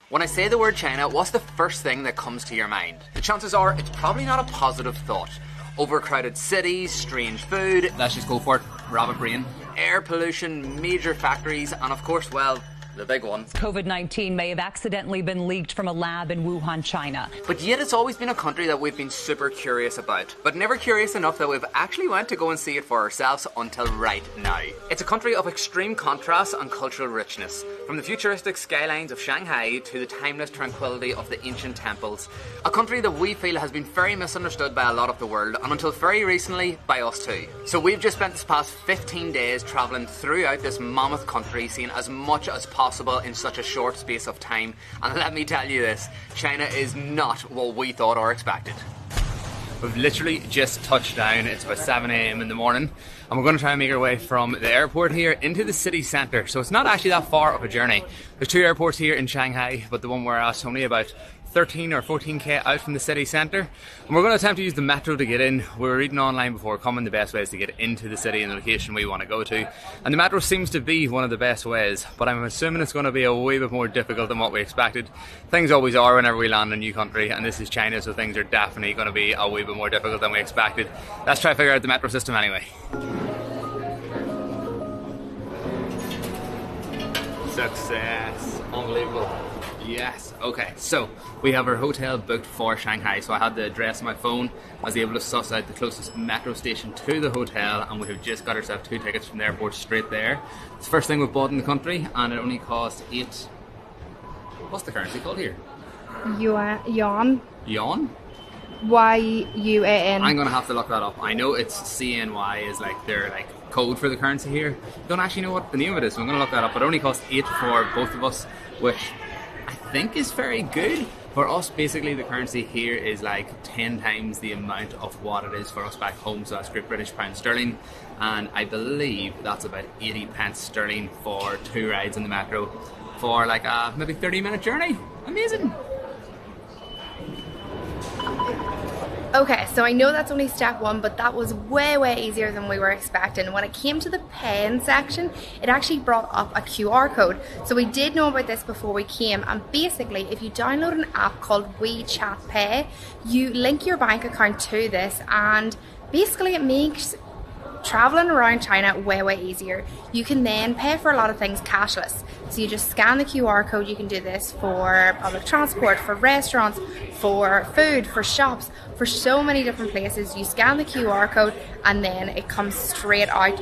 When I say the word China, what's the first thing that comes to your mind? The chances are it's probably not a positive thought. Overcrowded cities, strange food, let's just go for it, rabbit brain, air pollution, major factories, and of course, well, the big one. COVID-19 may have accidentally been leaked from a lab in Wuhan, China. But yet it's always been a country that we've been super curious about, but never curious enough that we've actually went to go and see it for ourselves until right now. It's a country of extreme contrast and cultural richness, from the futuristic skylines of Shanghai to the timeless tranquility of the ancient temples. A country that we feel has been very misunderstood by a lot of the world, and until very recently, by us too. So we've just spent this past 15 days travelling throughout this mammoth country, seeing as much as possible in such a short space of time, and let me tell you this, China is not what we thought or expected. We've literally just touched down. It's about 7 AM in the morning, and we're going to try and make our way from the airport here into the city centre. So it's not actually that far of a journey. There's two airports here in Shanghai, but the one we're at is only about 13 or 14k out from the city centre, and we're going to attempt to use the metro to get in. We were reading online before coming the best ways to get into the city and the location we want to go to, and the metro seems to be one of the best ways, but I'm assuming it's going to be a wee bit more difficult than what we expected. Things always are whenever we land in a new country, and this is China, so things are definitely going to be a wee bit more difficult than we expected. Let's try to figure out the metro system anyway. Success. Unbelievable. Yes, okay, so we have our hotel booked for Shanghai, so I had the address on my phone. I was able to suss out the closest metro station to the hotel, and we have just got ourselves 2 tickets from the airport straight there. It's the first thing we've bought in the country, and it only cost 8... What's the currency called here? Yuan. Yuan? Y-U-A-N. I'm gonna have to look that up. I know it's CNY is like their code for the currency here. Don't actually know what the name of it is, so I'm gonna look that up. But it only cost 8 for both of us, which I think is very good. For us, basically the currency here is like 10 times the amount of what it is for us back home, so that's Great British Pound Sterling, and I believe that's about 80 pence sterling for 2 rides in the metro for like a maybe 30-minute journey. Amazing. Okay, so I know that's only step 1, but that was way easier than we were expecting. When it came to the paying section, it actually brought up a QR code. So we did know about this before we came, and basically if you download an app called WeChat Pay, you link your bank account to this, and basically it makes traveling around China way easier. You can then pay for a lot of things cashless. So you just scan the QR code. You can do this for public transport, for restaurants, for food, for shops, for so many different places. You scan the QR code and then it comes straight out.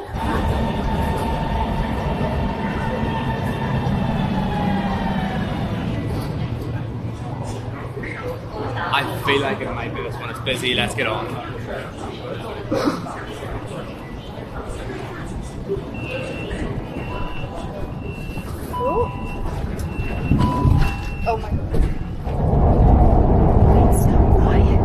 I feel like it might be this one. It's busy. Let's get on. Oh my god. It's so quiet.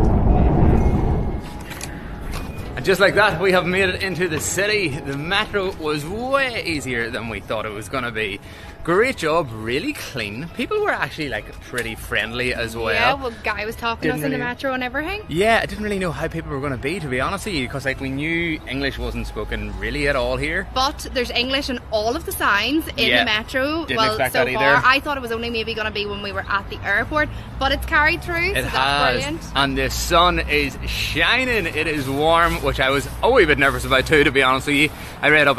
And just like that, we have made it into the city. The metro was way easier than we thought it was going to be. Great job, really clean. People were actually pretty friendly as well. Yeah, well, Guy was talking to us in the metro and everything. Yeah, I didn't really know how people were going to be, to be honest with you, because we knew English wasn't spoken really at all here. But there's English in all of the signs in the metro. Didn't well, expect so that far, either. I thought it was only maybe going to be when we were at the airport, but it's carried through, so that's brilliant. And the sun is shining. It is warm, which I was a wee bit nervous about too, to be honest with you. I read up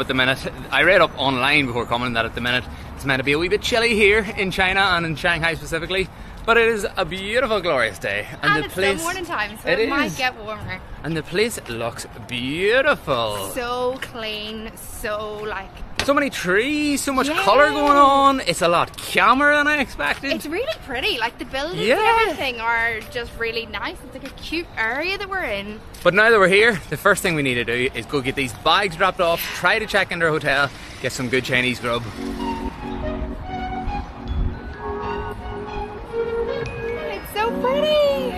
online before coming that at the minute it's meant to be a wee bit chilly here in China and in Shanghai specifically, but it is a beautiful, glorious day, and the it's place, still morning time, so it might get warmer. And the place looks beautiful. So clean, so many trees, so much colour going on. It's a lot calmer than I expected. It's really pretty. The buildings and everything are just really nice. It's like a cute area that we're in. But now that we're here, the first thing we need to do is go get these bags dropped off, try to check into our hotel, get some good Chinese grub. It's so pretty.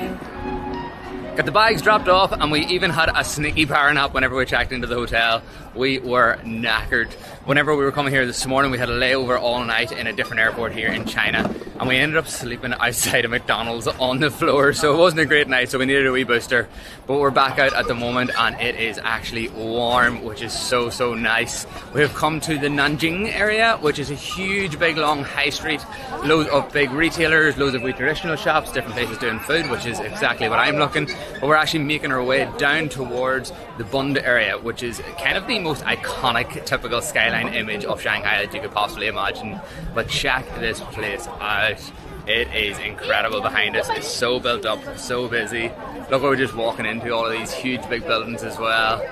got the bags dropped off, and we even had a sneaky power nap whenever we checked into the hotel. We were knackered. Whenever we were coming here this morning, we had a layover all night in a different airport here in China, and we ended up sleeping outside of McDonald's on the floor, so it wasn't a great night, so we needed a wee booster. But we're back out at the moment, and it is actually warm, which is so nice. We have come to the Nanjing area, which is a huge big long high street, loads of big retailers, loads of wee traditional shops, different places doing food, which is exactly what I'm looking. But we're actually making our way down towards the Bund area, which is kind of the most iconic typical skyline image of Shanghai that you could possibly imagine. But check this place out. It is incredible behind us. It's so built up, so busy. Look, we're just walking into all of these huge big buildings as well.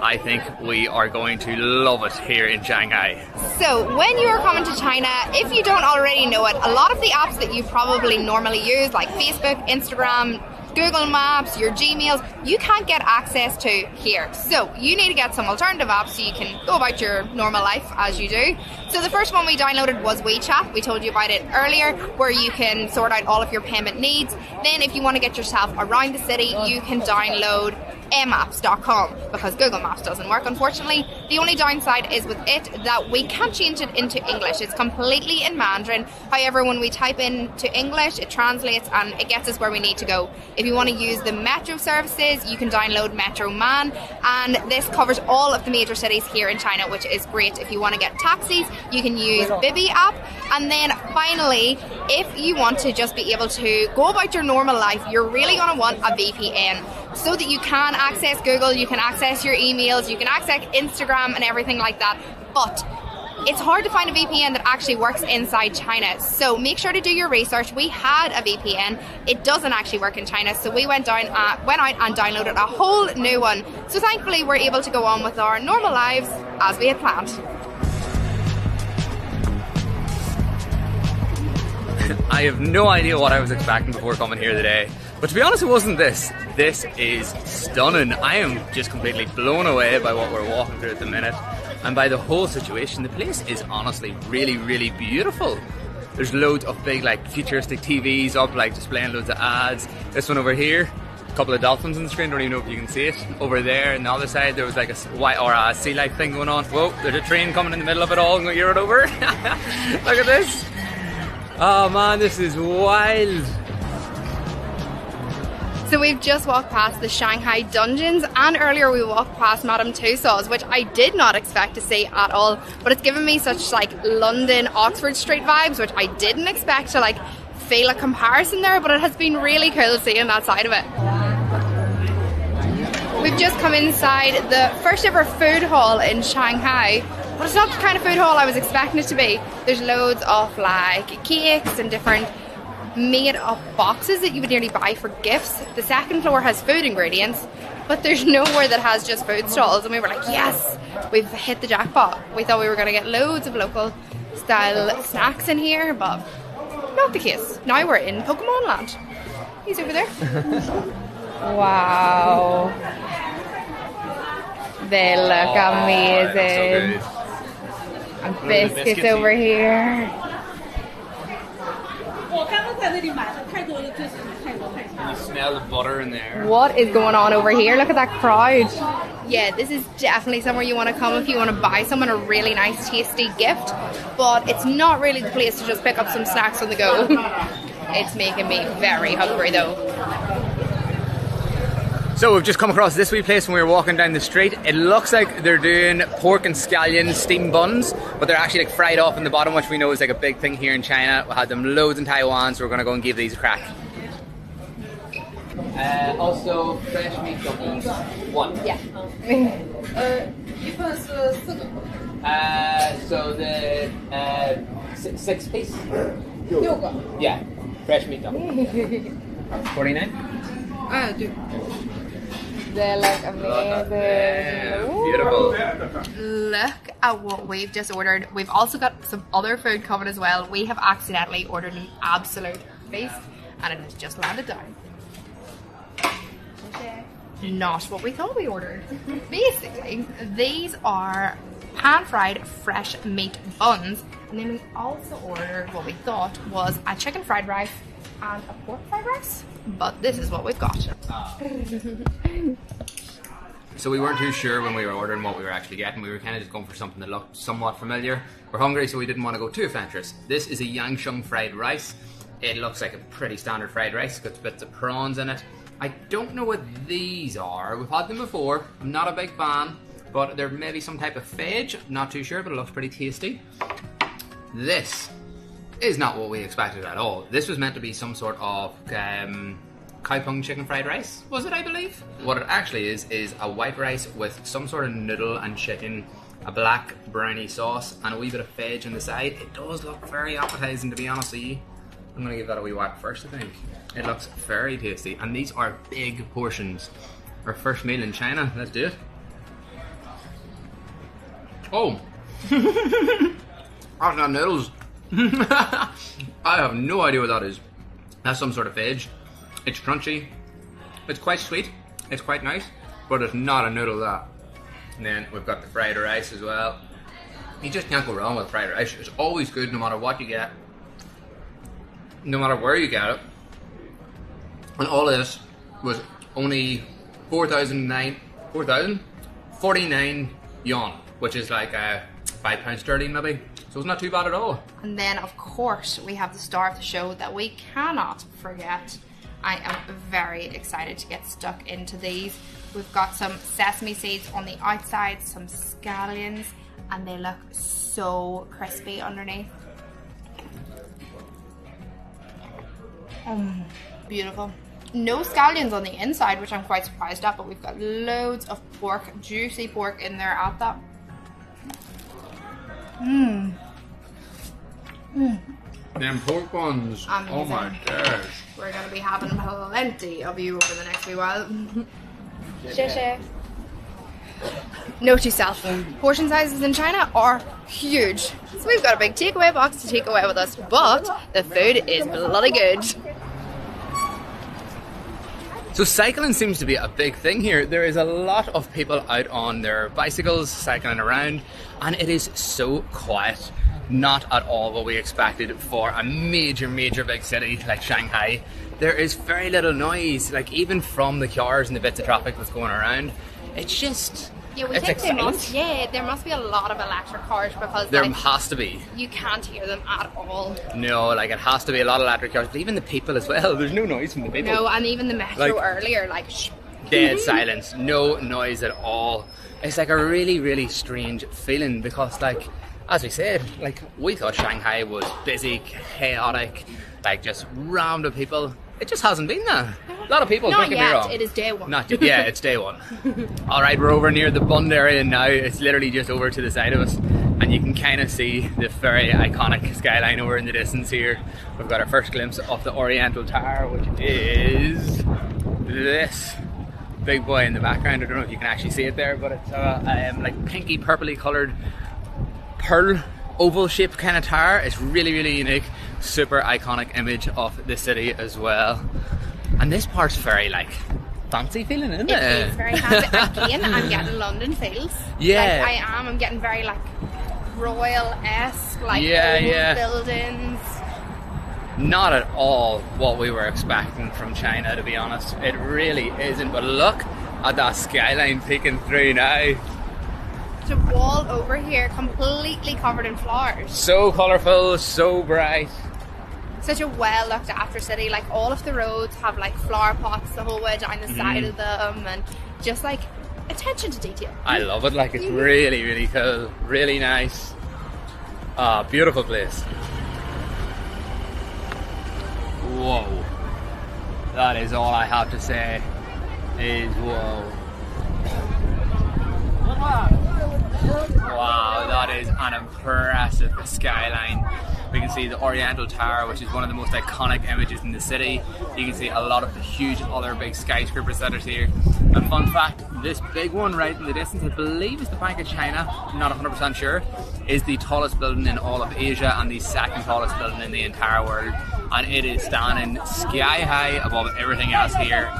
I think we are going to love it here in Shanghai. So when you are coming to China, if you don't already know it, a lot of the apps that you probably normally use, like Facebook, Instagram, Google Maps, your Gmails, you can't get access to here. So you need to get some alternative apps so you can go about your normal life as you do. So the first one we downloaded was WeChat. We told you about it earlier, where you can sort out all of your payment needs. Then if you want to get yourself around the city, you can download maps.com, because Google Maps doesn't work, unfortunately. The only downside is with it that we can't change it into English. It's completely in Mandarin. However, when we type into English, it translates and it gets us where we need to go. If you want to use the metro services, you can download Metro Man, and this covers all of the major cities here in China, which is great. If you want to get taxis, you can use Bibi app. And then finally, if you want to just be able to go about your normal life, you're really going to want a VPN, so that you can access Google, you can access your emails, you can access Instagram and everything like that. But it's hard to find a VPN that actually works inside China. So make sure to do your research. We had a VPN. It doesn't actually work in China. So we went out and downloaded a whole new one. So thankfully we're able to go on with our normal lives as we had planned. I have no idea what I was expecting before coming here today. But to be honest, it wasn't this. This is stunning. I am just completely blown away by what we're walking through at the minute, and by the whole situation. The place is honestly really beautiful. There's loads of big like futuristic TVs up, like displaying loads of ads. This one over here, a couple of dolphins on the screen, don't even know if you can see it. Over there on the other side there was like a sea life thing going on. Whoa, there's a train coming in the middle of it all and you're it over. Look at this. Oh man, this is wild. So we've just walked past the Shanghai Dungeons, and earlier we walked past Madame Tussauds, which I did not expect to see at all, but it's given me such like London, Oxford Street vibes, which I didn't expect to like feel a comparison there, but it has been really cool seeing that side of it. We've just come inside the first ever food hall in Shanghai, but it's not the kind of food hall I was expecting it to be. There's loads of like cakes and different made up boxes that you would nearly buy for gifts. The second floor has food ingredients, but there's nowhere that has just food stalls, and we were like, yes, we've hit the jackpot. We thought we were going to get loads of local style snacks in here, but not the case. Now we're in Pokemon Land. He's over there. Wow, they look amazing. So and biscuits over here. You smell the butter in there. What is going on over here? Look at that crowd. Yeah, this is definitely somewhere you want to come if you want to buy someone a really nice tasty gift, but it's not really the place to just pick up some snacks on the go. It's making me very hungry though. So we've just come across this wee place when we were walking down the street. It looks like they're doing pork and scallion steamed buns, but they're actually like fried off in the bottom, which we know is like a big thing here in China. We had them loads in Taiwan, so we're going to go and give these a crack. Also fresh meat dumplings. One. Yeah. So the 6 piece? Yeah, fresh meat dumplings. 49? They look amazing. Beautiful. Look at what we've just ordered. We've also got some other food coming as well. We have accidentally ordered an absolute feast, and it has just landed down. Not what we thought we ordered. Basically, these are pan-fried fresh meat buns, and then we also ordered what we thought was a chicken fried rice and a pork fried rice. but this is what we've got. So we weren't too sure when we were ordering what we were actually getting. We were kind of just going for something that looked somewhat familiar. We're hungry, so we didn't want to go too adventurous. This is a Yangsheng fried rice. It looks like a pretty standard fried rice. Got bits of prawns in it. I don't know what these are. We've had them before. I'm not a big fan, but they're maybe some type of fage. Not too sure, but it looks pretty tasty. This is not what we expected at all. This was meant to be some sort of Kaipeng chicken fried rice, was it, I believe? What it actually is a white rice with some sort of noodle and chicken, a black brownie sauce, and a wee bit of fage on the side. It does look very appetizing, to be honest with you. I'm gonna give that a wee whack first, I think. It looks very tasty, and these are big portions. Our first meal in China, let's do it. Oh! That's not noodles. I have no idea what that is. That's some sort of fage. It's crunchy, it's quite sweet, it's quite nice, but it's not a noodle that. And then we've got the fried rice as well. You just can't go wrong with fried rice. It's always good no matter what you get, no matter where you get it. And all of this was only 49 yuan, which is like £5 sterling maybe. So it's not too bad at all. And then of course we have the star of the show that we cannot forget. I am very excited to get stuck into these. We've got some sesame seeds on the outside, some scallions, and they look so crispy underneath. Beautiful. No scallions on the inside, which I'm quite surprised at, but we've got loads of pork, juicy pork in there at that. Them pork buns. Amazing. Oh my gosh. We're going to be having plenty of you over the next wee while. Share. Note to self, portion sizes in China are huge. So we've got a big takeaway box to take away with us, but the food is bloody good. So cycling seems to be a big thing here. There is a lot of people out on their bicycles cycling around, and it is so quiet. Not at all what we expected for a major big city like Shanghai. There is very little noise, like even from the cars and the bits of traffic that's going around. It's just, Yeah, we it's think exciting. there must be a lot of electric cars because There like, has to be. you can't hear them at all. No, like it has to be a lot of electric cars, but even the people as well. There's no noise from the people. No, and even the metro Like- earlier, like shh. Dead silence, no noise at all. It's like a really strange feeling because, like, as we said, like we thought Shanghai was busy, chaotic, like just rammed with people. It just hasn't been that. A lot of people, Not don't get me yet, wrong. it is day one. Not yet, yeah, it's day one. Alright, we're over near the Bund area now. It's literally just over to the side of us. And you can kind of see the very iconic skyline over in the distance here. We've got our first glimpse of the Oriental Tower, which is this big boy in the background. I don't know if you can actually see it there, but it's like pinky purpley coloured pearl oval shaped kind of tower. It's really unique, super iconic image of the city as well. And this part's very like fancy feeling, isn't it? It is very fancy. Again, I'm getting London feels. Yeah. Like I'm getting very like royal-esque, like Yeah. buildings. Not at all what we were expecting from China, to be honest. It really isn't. But look at that skyline peeking through now. The wall over here completely covered in flowers. So colourful, so bright. Such a well looked after city. Like all of the roads have like flower pots the whole way down the side of them, and just like attention to detail. I love it. Like it's really cool, really nice. Beautiful place. Whoa. That is all I have to say. Is whoa. Wow, that is an impressive skyline. We can see the Oriental Tower, which is one of the most iconic images in the city. You can see a lot of the huge other big skyscrapers that are here. And fun fact, this big one right in the distance, I believe is the Bank of China, I'm not 100% sure, is the tallest building in all of Asia and the second tallest building in the entire world. And it is standing sky high above everything else here.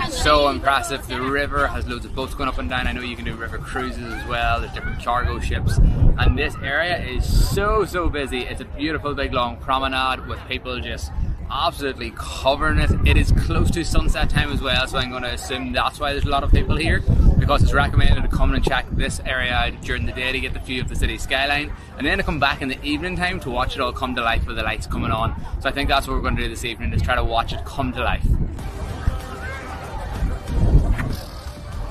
So impressive. The river has loads of boats going up and down. I know you can do river cruises as well. There's different cargo ships. And this area is so busy. It's a beautiful big long promenade with people just absolutely covering it. It is close to sunset time as well, so I'm going to assume that's why there's a lot of people here, because it's recommended to come and check this area out during the day to get the view of the city skyline, and then to come back in the evening time to watch it all come to life with the lights coming on. So I think that's what we're going to do this evening, is try to watch it come to life.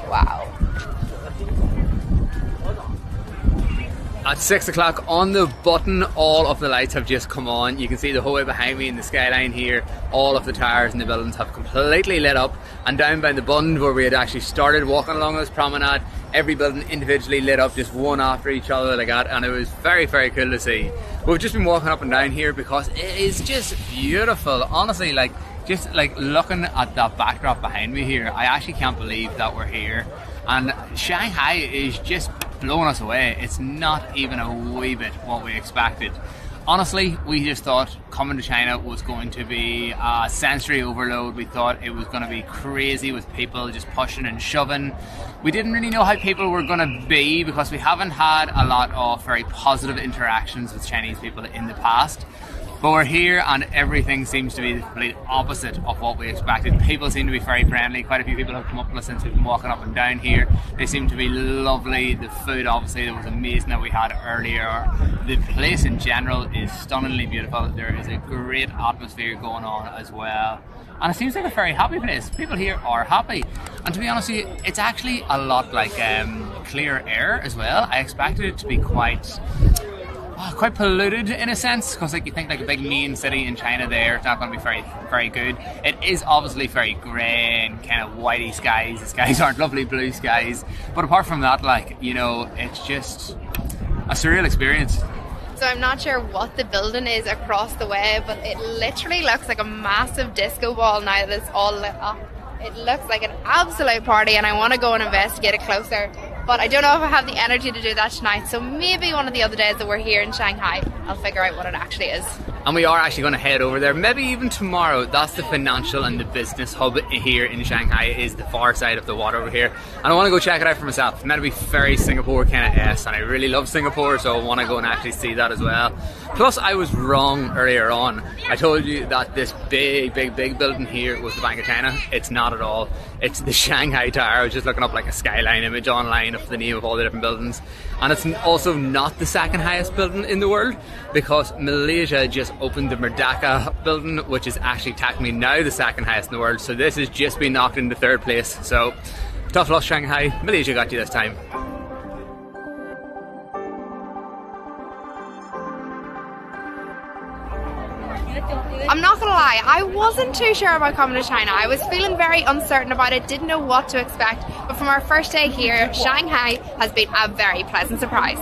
Wow. At 6 o'clock on the button, all of the lights have just come on. You can see the whole way behind me in the skyline here, all of the towers and the buildings have completely lit up. And down by the bund where we had actually started walking along this promenade, every building individually lit up just one after each other like that, and it was very, very cool to see. We've just been walking up and down here because it is just beautiful. Honestly, like, just like looking at that backdrop behind me here, I actually can't believe that we're here. And Shanghai is just blowing us away. It's not even a wee bit what we expected. Honestly, we just thought coming to China was going to be a sensory overload. We thought it was going to be crazy with people just pushing and shoving. We didn't really know how people were going to be because we haven't had a lot of very positive interactions with Chinese people in the past. But we're here and everything seems to be the complete opposite of what we expected. People seem to be very friendly. Quite a few people have come up to us since we've been walking up and down here. They seem to be lovely. The food, obviously, that was amazing that we had earlier. The place in general is stunningly beautiful. There is a great atmosphere going on as well. And it seems like a very happy place. People here are happy. And to be honest with you, it's actually a lot like clear air as well. I expected it to be quite polluted in a sense, because like you think like a big main city in China there, it's not going to be very, very good. It is obviously very grey and kind of whitey skies. The skies aren't lovely blue skies, but apart from that, like, you know, it's just a surreal experience. So I'm not sure what the building is across the way, but it literally looks like a massive disco ball now that it's all lit up. It looks like an absolute party, and I want to go and investigate it closer. But I don't know if I have the energy to do that tonight, so maybe one of the other days that we're here in Shanghai, I'll figure out what it actually is. And we are actually going to head over there, maybe even tomorrow. That's the financial and the business hub here in Shanghai, is the far side of the water over here. And I want to go check it out for myself. It's meant to be very Singapore kind of esque, and I really love Singapore, so I want to go and actually see that as well. Plus, I was wrong earlier on. I told you that this big building here was the Bank of China. It's not at all. It's the Shanghai Tower. I was just looking up like a skyline image online of the name of all the different buildings. And it's also not the second highest building in the world, because Malaysia just opened the Merdeka building, which is actually technically now the second highest in the world. So this has just been knocked into third place. So tough loss, Shanghai. Malaysia got you this time. I'm not gonna lie, I wasn't too sure about coming to China. I was feeling very uncertain about it, didn't know what to expect. But from our first day here, Shanghai has been a very pleasant surprise.